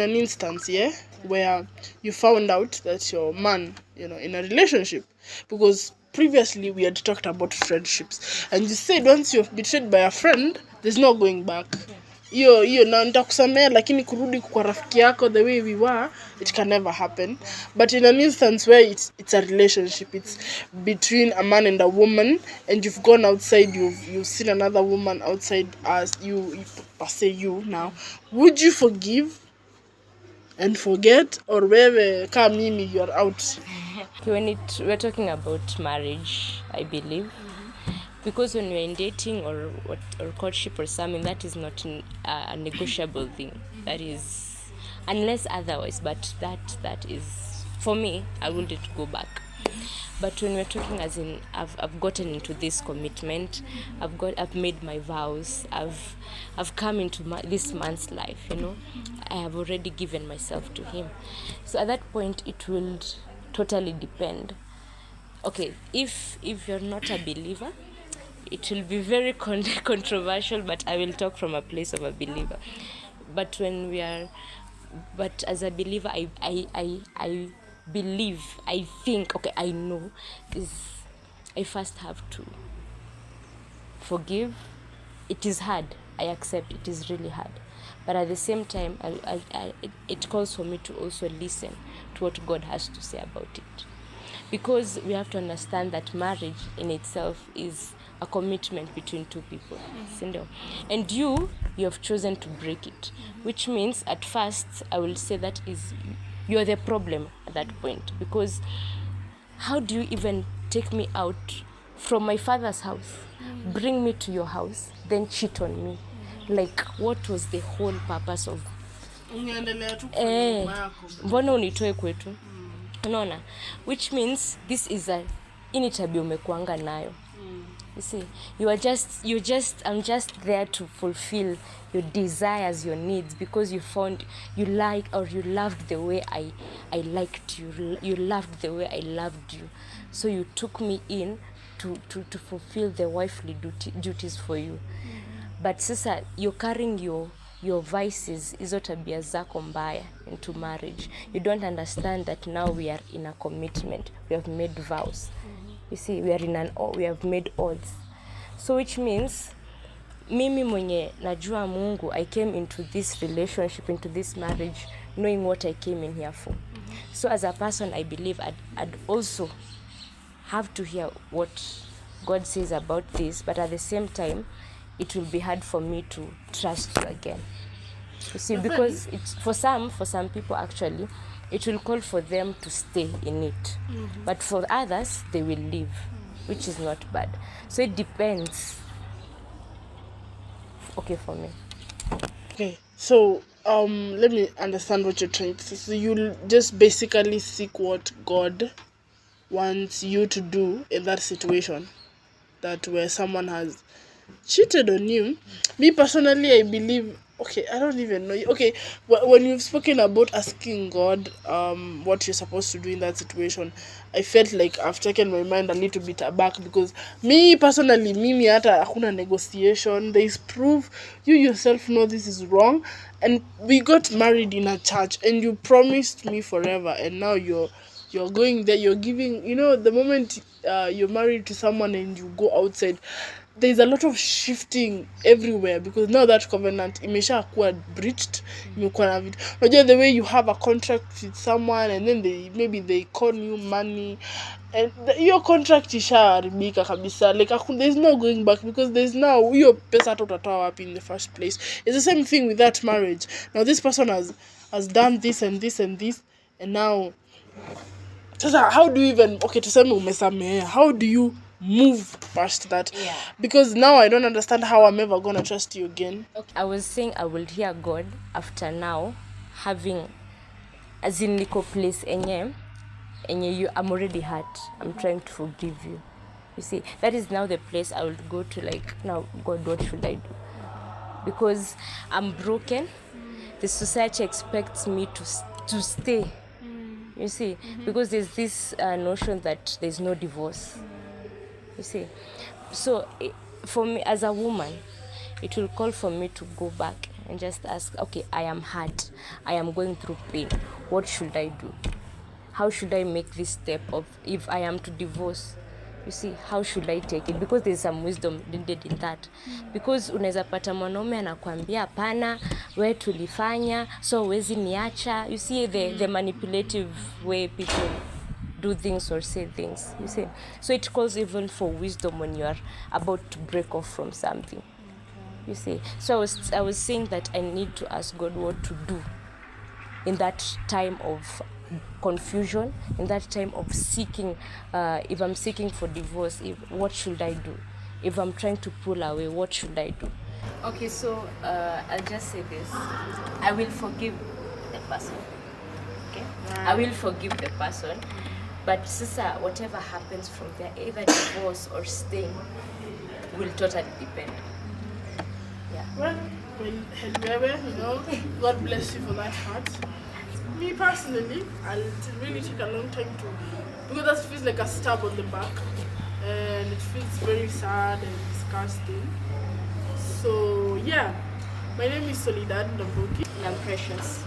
An instance, yeah, where you found out that your man, in a relationship, because previously we had talked about friendships, and you said once you're betrayed by a friend, there's no going back. Hiyo na nitakusamea, lakini kurudi kwa rafiki yako the way we were, it can never happen. But in an instance where it's a relationship, it's between a man and a woman, and you've gone outside, you've seen another woman outside, as you per se, you now, would you forgive and forget, or wewe kama mimi you are out? When we're talking about marriage, I believe, because when we're in dating or courtship or something, that is not a negotiable thing. That is, unless otherwise, but that is, for me, I wouldn't go back. But when we're talking as in, I've gotten into this commitment, I've made my vows, I've come into this man's life, I have already given myself to him. So at that point, it will totally depend. Okay, if you're not a believer, it will be very controversial, but I will talk from a place of a believer. But as a believer, I believe, I think, okay, I know, is I first have to forgive. It is hard, I accept, it is really hard. But at the same time, it calls for me to also listen to what God has to say about it. Because we have to understand that marriage in itself is a commitment between two people. And you have chosen to break it, which means at first I will say that is you're the problem at that point. Because how do you even take me out from my father's house, bring me to your house, then cheat on me? Like, what was the whole purpose of mbona unitoe kwetu? Unaona, which means this is ini tabia umekuanga nayo. You see, I'm just there to fulfill your desires, your needs, because you found you like, or you loved the way I liked you. You loved the way I loved you. So you took me in to fulfill the wifely duties for you. But sasa you're carrying your vices, hizo tabia zako mbaya, into marriage. You don't understand that now we are in a commitment. We have made vows. You see, we have made oaths. So which means, mimi mwenye najua Mungu, I came into this relationship, into this marriage, knowing what I came in here for. So as a person, I believe I'd also have to hear what God says about this, but at the same time, it will be hard for me to trust you again. You see, because it's for some people actually, it will call for them to stay in it. But for others, they will leave, which is not bad. So it depends. Okay, for me. Okay, so let me understand what you're trying to say. So you'll just basically seek what God wants you to do in that situation, that where someone has cheated on you. Me personally, I believe, okay, I don't even know. Okay, when you've spoken about asking God what you're supposed to do in that situation, I felt like I've taken my mind a little bit aback, because me personally, mimi hata hakuna negotiation. There is proof. You yourself know this is wrong, and we got married in a church, and you promised me forever, and now you're going there, you're giving, the moment you're married to someone and you go outside, there's a lot of shifting everywhere, because now that covenant imesha kuwa breached. Imekuwa na vitu, unajua, the way you have a contract with someone and then maybe they con you money, and your contract ishaharibika kabisa. Like there's no going back, because there's now hiyo pesa hata utatoa wapi in the first place. It's the same thing with that marriage. Now this person has done this and this and this, and now sasa how do you even, okay, tuseme umesamea, how do you move past that? Yeah. Because now I don't understand how I'm ever gonna trust you again. Okay. I was saying I will hear God after now having, as in niko place enye I'm already hurt. I'm trying to forgive you. You see, that is now the place I will go to, like, now, God, what should I do? Because I'm broken. The society expects me to stay. You see, because there's this notion that there's no divorce. You see, so for me as a woman, it will call for me to go back and just ask, okay, I am hurt, I am going through pain, what should I do? How should I make this step of, if I am to divorce, you see, how should I take it? Because there's some wisdom needed in that. Because unaweza pata mwanaume anakuambia hapana, we tulifanya, so huwezi niacha. You see the manipulative way people do things or say things, you see. So it calls even for wisdom when you are about to break off from something, you see. So I was saying that I need to ask God what to do in that time of confusion, in that time of seeking, if I'm seeking for divorce, what should I do? If I'm trying to pull away, what should I do? Okay, so I'll just say this. I will forgive the person. Okay? I will forgive the person. But sister, whatever happens from there, either divorce or staying, will totally depend. Yeah. Well, God bless you for that part. Me personally, I'll really take a long time to, because that feels like a stab on the back, and it feels very sad and disgusting. So yeah, my name is Soledad Ndambuki. I'm Precious.